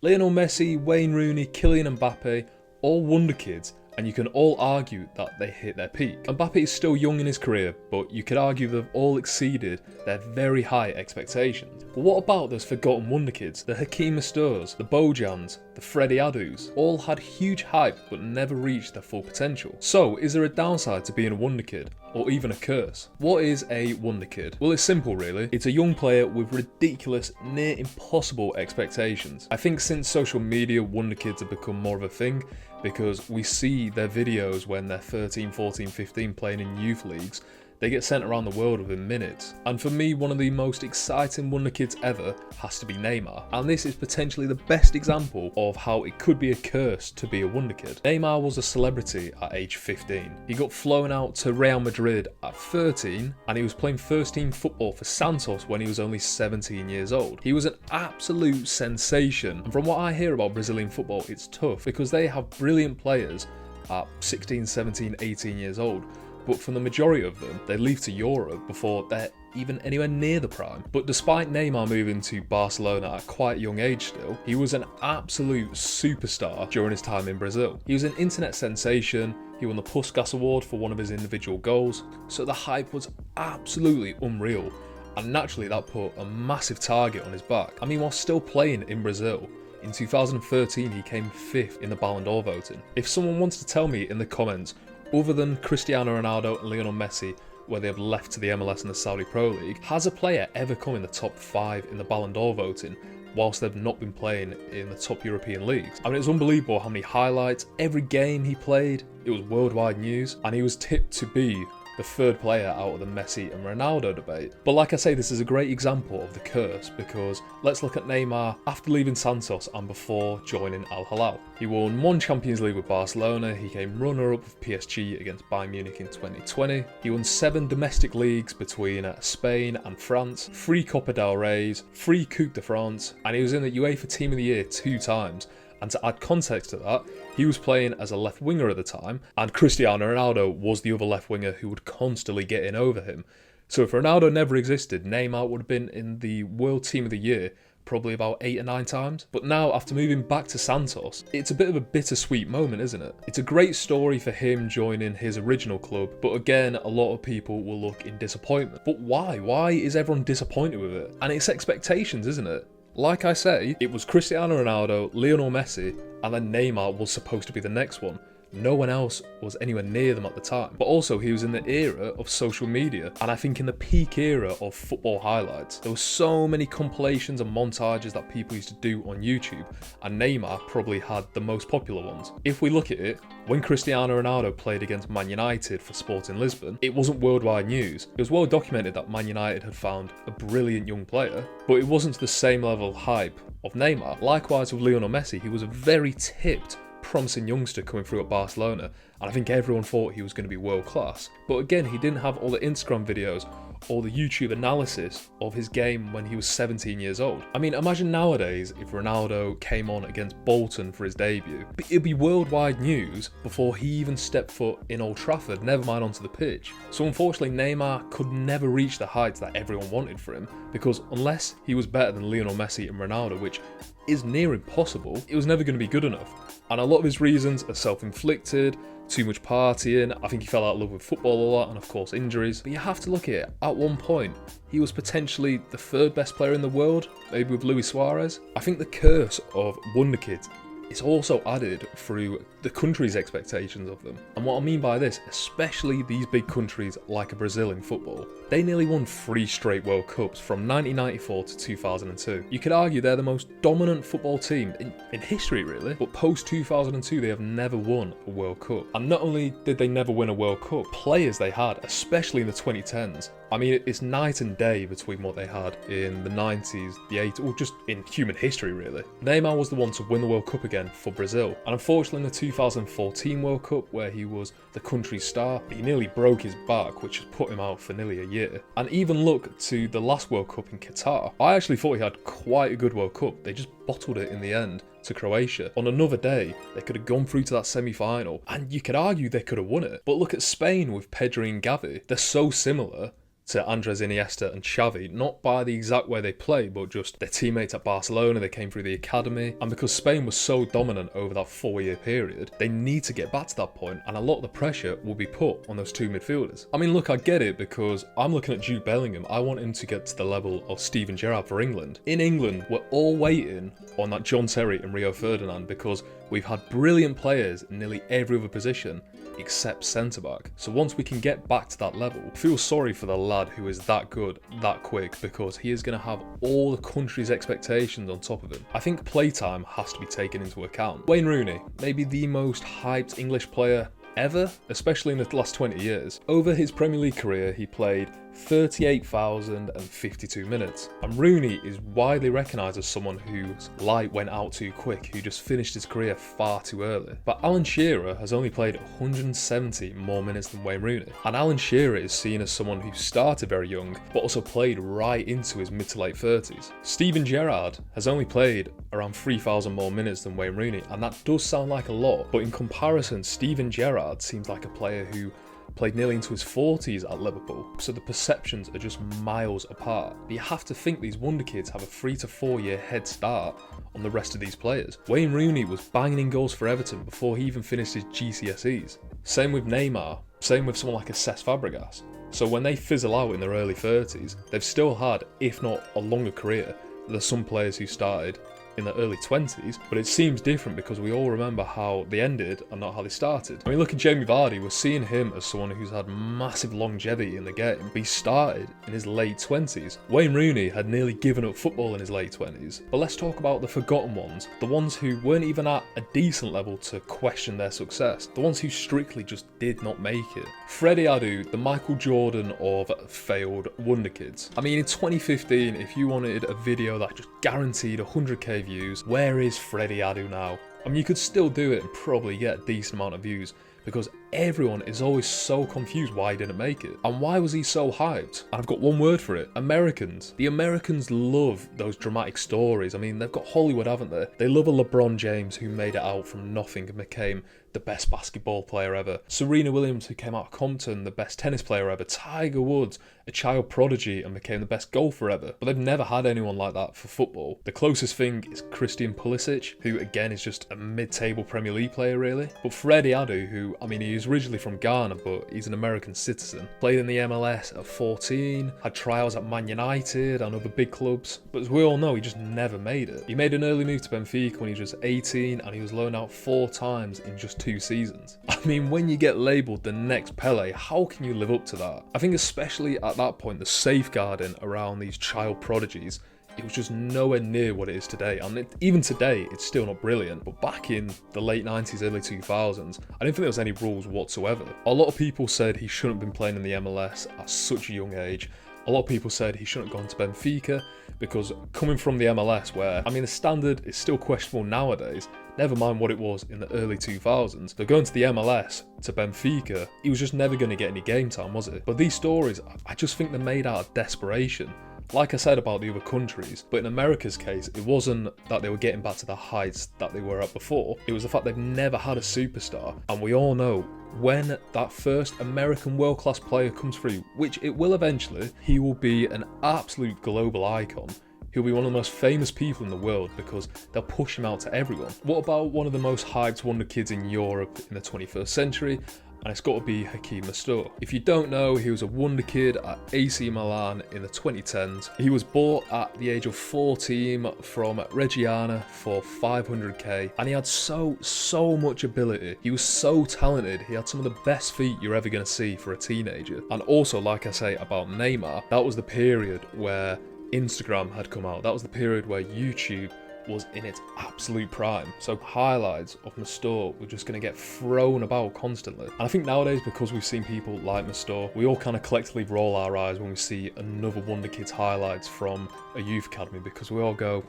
Lionel Messi, Wayne Rooney, Kylian Mbappe, all wonderkids, and you can all argue that they hit their peak. Mbappe is still young in his career, but you could argue they've all exceeded their very high expectations. But what about those forgotten wonderkids, the Hachim Mastours, the Bojans, the Freddy Adus? All had huge hype but never reached their full potential. So is there a downside to being a wonderkid? Or even a curse? What is a wonderkid? Well, it's simple really. It's a young player with ridiculous, near impossible expectations. I think since social media, wonderkids have become more of a thing because we see their videos when they're 13, 14, 15 playing in youth leagues. They get sent around the world within minutes. And for me, one of the most exciting wonderkids ever has to be Neymar. And this is potentially the best example of how it could be a curse to be a wonderkid. Neymar was a celebrity at age 15. He got flown out to Real Madrid at 13, and he was playing first team football for Santos when he was only 17 years old. He was an absolute sensation. And from what I hear about Brazilian football, it's tough because they have brilliant players at 16, 17, 18 years old. But for the majority of them, they leave to Europe before they're even anywhere near the prime. But despite Neymar moving to Barcelona at quite a young age still, he was an absolute superstar during his time in Brazil. He was an internet sensation, he won the Puskas Award for one of his individual goals, so the hype was absolutely unreal. And naturally that put a massive target on his back. I mean, while still playing in Brazil, in 2013 he came 5th in the Ballon d'Or voting. If someone wants to tell me in the comments, other than Cristiano Ronaldo and Lionel Messi, where they have left to the MLS and the Saudi Pro League, has a player ever come in the top 5 in the Ballon d'Or voting whilst they've not been playing in the top European leagues? I mean, it's unbelievable how many highlights, every game he played, it was worldwide news, and he was tipped to be the third player out of the Messi and Ronaldo debate. But like I say, this is a great example of the curse because let's look at Neymar after leaving Santos and before joining Al Hilal. He won 1 Champions League with Barcelona, he came runner-up with PSG against Bayern Munich in 2020, he won 7 domestic leagues between Spain and France, 3 Copa del Reys, 3 Coupe de France, and he was in the UEFA Team of the Year 2 times. And to add context to that, he was playing as a left winger at the time, and Cristiano Ronaldo was the other left winger who would constantly get in over him. So if Ronaldo never existed, Neymar would have been in the World Team of the Year probably about 8 or 9 times. But now, after moving back to Santos, it's a bit of a bittersweet moment, isn't it? It's a great story for him joining his original club, but again, a lot of people will look in disappointment. But why? Why is everyone disappointed with it? And it's expectations, isn't it? Like I say, it was Cristiano Ronaldo, Lionel Messi, and then Neymar was supposed to be the next one. No one else was anywhere near them at the time. But also, he was in the era of social media, and I think in the peak era of football highlights. There were so many compilations and montages that people used to do on YouTube, and Neymar probably had the most popular ones. If we look at it, when Cristiano Ronaldo played against Man United for Sporting Lisbon, it wasn't worldwide news. It was well documented that Man United had found a brilliant young player, but it wasn't to the same level of hype of Neymar. Likewise with Lionel Messi, he was a very tipped, promising youngster coming through at Barcelona, and I think everyone thought he was going to be world class. But again, he didn't have all the Instagram videos or the YouTube analysis of his game when he was 17 years old. I mean, imagine nowadays if Ronaldo came on against Bolton for his debut. It'd be worldwide news before he even stepped foot in Old Trafford, never mind onto the pitch. So unfortunately, Neymar could never reach the heights that everyone wanted for him, because unless he was better than Lionel Messi and Ronaldo, which is near impossible, it was never going to be good enough. And a lot of his reasons are self-inflicted, too much partying, I think he fell out of love with football a lot, and of course injuries. But you have to look at it, at one point, he was potentially the 3rd best player in the world, maybe with Luis Suarez. I think the curse of wonderkids is also added through the country's expectations of them. And what I mean by this, especially these big countries like Brazil in football, they nearly won 3 straight World Cups from 1994 to 2002. You could argue they're the most dominant football team in history really, but post 2002 they have never won a World Cup. And not only did they never win a World Cup, players they had, especially in the 2010s, I mean, it's night and day between what they had in the 90s, the 80s, or just in human history really. Neymar was the one to win the World Cup again for Brazil, and unfortunately in the 2014 World Cup, where he was the country's star, he nearly broke his back, which has put him out for nearly a year. And even look to the last World Cup in Qatar. I actually thought he had quite a good World Cup. They just bottled it in the end to Croatia. On another day, they could have gone through to that semi-final, and you could argue they could have won it. But look at Spain with Pedri and Gavi. They're so similar to Andres Iniesta and Xavi, not by the exact way they play, but just their teammates at Barcelona, they came through the academy, and because Spain was so dominant over that 4-year period, they need to get back to that point, and a lot of the pressure will be put on those two midfielders. I mean, look, I get it, because I'm looking at Jude Bellingham. I want him to get to the level of Steven Gerrard for England. In England, we're all waiting on that John Terry and Rio Ferdinand, because we've had brilliant players in nearly every other position except centre-back. So once we can get back to that level, I feel sorry for the lad who is that good, that quick, because he is going to have all the country's expectations on top of him. I think playtime has to be taken into account. Wayne Rooney, maybe the most hyped English player ever, especially in the last 20 years. Over his Premier League career, he played 38,052 minutes. And Rooney is widely recognised as someone whose light went out too quick, who just finished his career far too early. But Alan Shearer has only played 170 more minutes than Wayne Rooney. And Alan Shearer is seen as someone who started very young, but also played right into his mid to late 30s. Steven Gerrard has only played around 3,000 more minutes than Wayne Rooney, and that does sound like a lot, but in comparison, Steven Gerrard seems like a player who played nearly into his 40s at Liverpool, so the perceptions are just miles apart. But you have to think these Wonderkids have a 3 to 4 year head start on the rest of these players. Wayne Rooney was banging in goals for Everton before he even finished his GCSEs. Same with Neymar, same with someone like a Cesc Fabregas. So when they fizzle out in their early 30s, they've still had, if not a longer career, than some players who started in the early 20s, but it seems different because we all remember how they ended and not how they started. I mean, look at Jamie Vardy. We're seeing him as someone who's had massive longevity in the game, but he started in his late 20s. Wayne Rooney had nearly given up football in his late 20s. But let's talk about the forgotten ones, the ones who weren't even at a decent level to question their success, the ones who strictly just did not make it. Freddy Adu, the Michael Jordan of failed Wonderkids. I mean, in 2015, if you wanted a video that just guaranteed 100k views, where is Freddy Adu now? I mean, you could still do it and probably get a decent amount of views, because everyone is always so confused why he didn't make it. And why was he so hyped? And I've got one word for it: Americans. The Americans love those dramatic stories. I mean, they've got Hollywood, haven't they? They love a LeBron James who made it out from nothing and became the best basketball player ever. Serena Williams, who came out of Compton, the best tennis player ever. Tiger Woods, a child prodigy and became the best golfer ever. But they've never had anyone like that for football. The closest thing is Christian Pulisic, who again is just a mid-table Premier League player really. But Freddy Adu, who, I mean, he's originally from Ghana, but he's an American citizen. Played in the MLS at 14, had trials at Man United and other big clubs. But as we all know, he just never made it. He made an early move to Benfica when he was just 18, and he was loaned out 4 times in just 2 seasons. I mean, when you get labelled the next Pele, how can you live up to that? I think especially at that point, the safeguarding around these child prodigies, it was just nowhere near what it is today. And even today, it's still not brilliant. But back in the late 90s, early 2000s, I didn't think there was any rules whatsoever. A lot of people said he shouldn't have been playing in the MLS at such a young age. A lot of people said he shouldn't have gone to Benfica because coming from the MLS, where, I mean, the standard is still questionable nowadays, never mind what it was in the early 2000s. They're going to the MLS, to Benfica, he was just never going to get any game time, was it? But these stories, I just think they're made out of desperation. Like I said about the other countries, but in America's case, it wasn't that they were getting back to the heights that they were at before. It was the fact they've never had a superstar. And we all know, when that first American world-class player comes through, which it will eventually, he will be an absolute global icon. He'll be one of the most famous people in the world because they'll push him out to everyone. What about one of the most hyped wonder kids in Europe in the 21st century? And it's got to be Hachim Mastour. If you don't know, he was a wonder kid at AC Milan in the 2010s. He was bought at the age of 14 from Reggiana for 500k, and he had so much ability. He was so talented. He had some of the best feet you're ever going to see for a teenager. And also, like I say about Neymar, that was the period where Instagram had come out. That was the period where YouTube was in its absolute prime. So highlights of Mastour were just going to get thrown about constantly. And I think nowadays, because we've seen people like Mastour, we all kind of collectively roll our eyes when we see another Wonder Kids highlights from a youth academy, because we all go,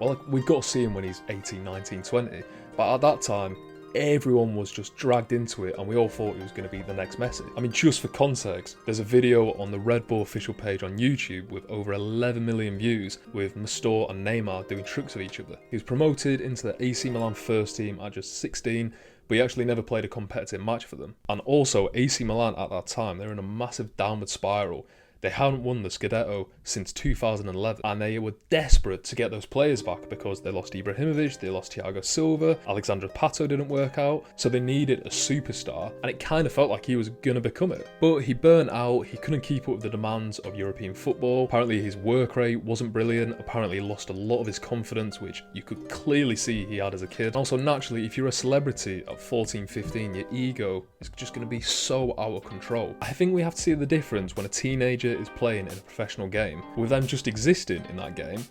well, we've got to see him when he's 18, 19, 20. But at that time, everyone was just dragged into it and we all thought he was going to be the next Messi. I mean, just for context, there's a video on the Red Bull official page on YouTube with over 11 million views with Mastour and Neymar doing tricks with each other. He was promoted into the AC Milan first team at just 16, but he actually never played a competitive match for them. And also, AC Milan at that time, they were in a massive downward spiral. They hadn't won the Scudetto since 2011, and they were desperate to get those players back because they lost Ibrahimovic, they lost Thiago Silva, Alexandre Pato didn't work out, so they needed a superstar, and it kind of felt like he was going to become it. But he burnt out, he couldn't keep up with the demands of European football, apparently his work rate wasn't brilliant, apparently he lost a lot of his confidence, which you could clearly see he had as a kid. And also naturally, if you're a celebrity at 14, 15, your ego is just going to be so out of control. I think we have to see the difference when a teenager is playing in a professional game, with them just existing in that game,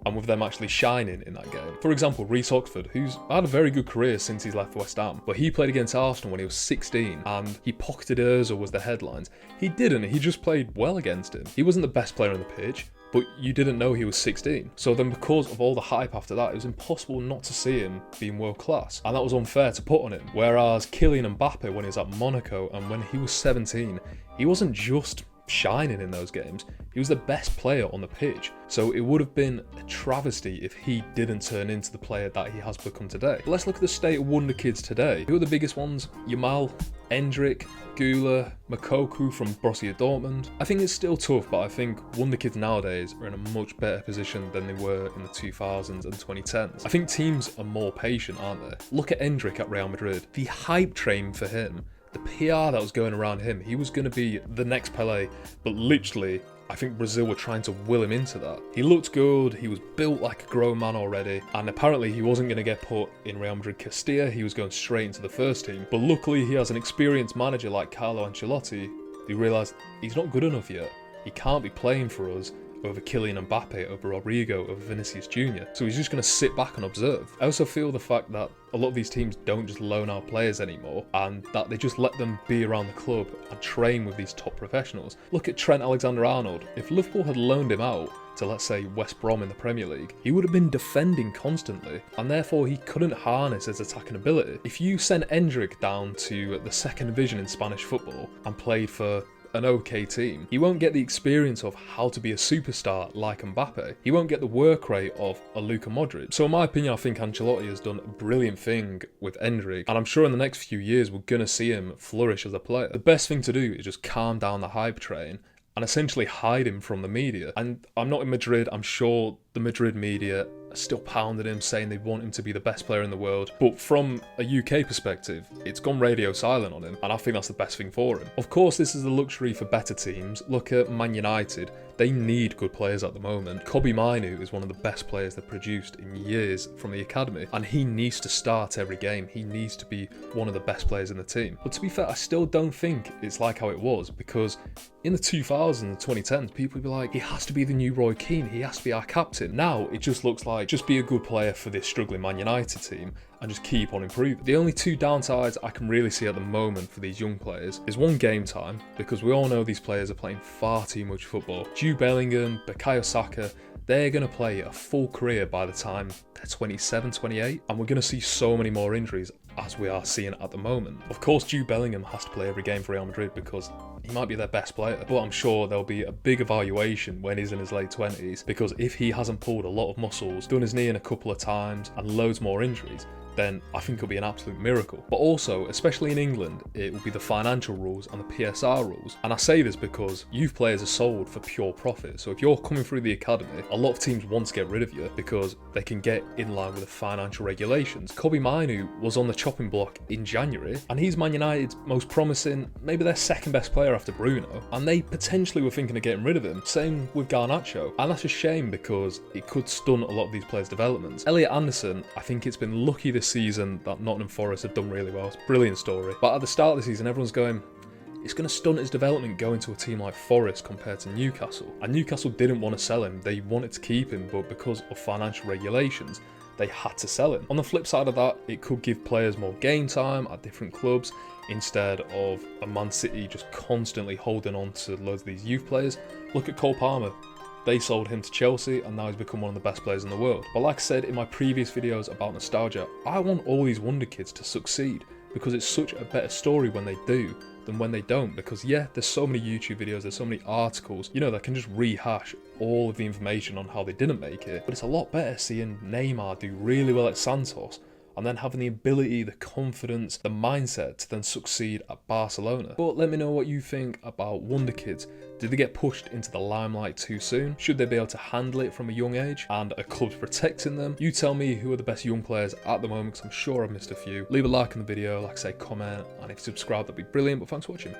and with them actually shining in that game. For example, Reece Oxford, who's had a very good career since he's left West Ham, but he played against Arsenal when he was 16, and he pocketed Ozil was the headlines. He didn't, he just played well against him. He wasn't the best player on the pitch, but you didn't know he was 16. So then because of all the hype after that, it was impossible not to see him being world class. And that was unfair to put on him. Whereas Kylian Mbappe, when he was at Monaco and when he was 17, he wasn't just shining in those games, he was the best player on the pitch. So it would have been a travesty if he didn't turn into the player that he has become today. But let's look at the state of Wonderkids today. Who are the biggest ones? Yamal, Endrick, Gula, Makoku from Borussia Dortmund. I think it's still tough, but I think Wonderkids nowadays are in a much better position than they were in the 2000s and 2010s. I think teams are more patient, aren't they? Look at Endrick at Real Madrid. The hype train for him, the PR that was going around him, he was going to be the next Pelé, but literally, I think Brazil were trying to will him into that. He looked good, he was built like a grown man already, and apparently he wasn't going to get put in Real Madrid Castilla, he was going straight into the first team. But luckily he has an experienced manager like Carlo Ancelotti, who realised he's not good enough yet. He can't be playing for us over Kylian Mbappe, over Rodrigo, over Vinicius Jr. So he's just going to sit back and observe. I also feel the fact that a lot of these teams don't just loan out players anymore, and that they just let them be around the club and train with these top professionals. Look at Trent Alexander-Arnold. If Liverpool had loaned him out to, let's say, West Brom in the Premier League, he would have been defending constantly, and therefore he couldn't harness his attacking ability. If you send Endrick down to the second division in Spanish football and played for an okay team, he won't get the experience of how to be a superstar like Mbappe. He won't get the work rate of a Luka Modric. So in my opinion, I think Ancelotti has done a brilliant thing with Endrick, and I'm sure in the next few years we're going to see him flourish as a player. The best thing to do is just calm down the hype train and essentially hide him from the media. And I'm not in Madrid, I'm sure the Madrid media are still pounding him, saying they want him to be the best player in the world. But from a UK perspective, it's gone radio silent on him, and I think that's the best thing for him. Of course, this is the luxury for better teams. Look at Man United. They need good players at the moment. Kobbie Mainoo is one of the best players they've produced in years from the academy, and he needs to start every game. He needs to be one of the best players in the team. But to be fair, I still don't think it's like how it was, because in the 2000s and 2010s, people would be like, he has to be the new Roy Keane, he has to be our captain. Now, it just looks like, just be a good player for this struggling Man United team and just keep on improving. The only two downsides I can really see at the moment for these young players is one, game time, because we all know these players are playing far too much football. Jude Bellingham, Bukayo Saka, they're going to play a full career by the time they're 27, 28, and we're going to see so many more injuries as we are seeing at the moment. Of course, Jude Bellingham has to play every game for Real Madrid because he might be their best player, but I'm sure there'll be a big evaluation when he's in his late 20s, because if he hasn't pulled a lot of muscles, done his knee in a couple of times, and loads more injuries, then I think it'll be an absolute miracle. But also, especially in England, it will be the financial rules and the PSR rules. And I say this because youth players are sold for pure profit. So if you're coming through the academy, a lot of teams want to get rid of you because they can get in line with the financial regulations. Kobbie Mainoo was on the chopping block in January, and he's Man United's most promising, maybe their second best player after Bruno, and they potentially were thinking of getting rid of him. Same with Garnacho, and that's a shame because it could stun a lot of these players' developments. Elliot Anderson, I think it's been lucky this season that Nottingham Forest have done really well. It's a brilliant story. But at the start of the season, everyone's going, it's going to stunt his development going to a team like Forest compared to Newcastle. And Newcastle didn't want to sell him. They wanted to keep him, but because of financial regulations, they had to sell him. On the flip side of that, it could give players more game time at different clubs instead of a Man City just constantly holding on to loads of these youth players. Look at Cole Palmer. They sold him to Chelsea and now he's become one of the best players in the world. But like I said in my previous videos about nostalgia, I want all these wonder kids to succeed because it's such a better story when they do than when they don't. Because yeah, there's so many YouTube videos, there's so many articles, you know, that can just rehash all of the information on how they didn't make it. But it's a lot better seeing Neymar do really well at Santos and then having the ability, the confidence, the mindset to then succeed at Barcelona. But let me know what you think about Wonderkids. Did they get pushed into the limelight too soon? Should they be able to handle it from a young age? And are clubs protecting them? You tell me who are the best young players at the moment, because I'm sure I've missed a few. Leave a like on the video, like I say, comment, and if you subscribe, that'd be brilliant. But thanks for watching.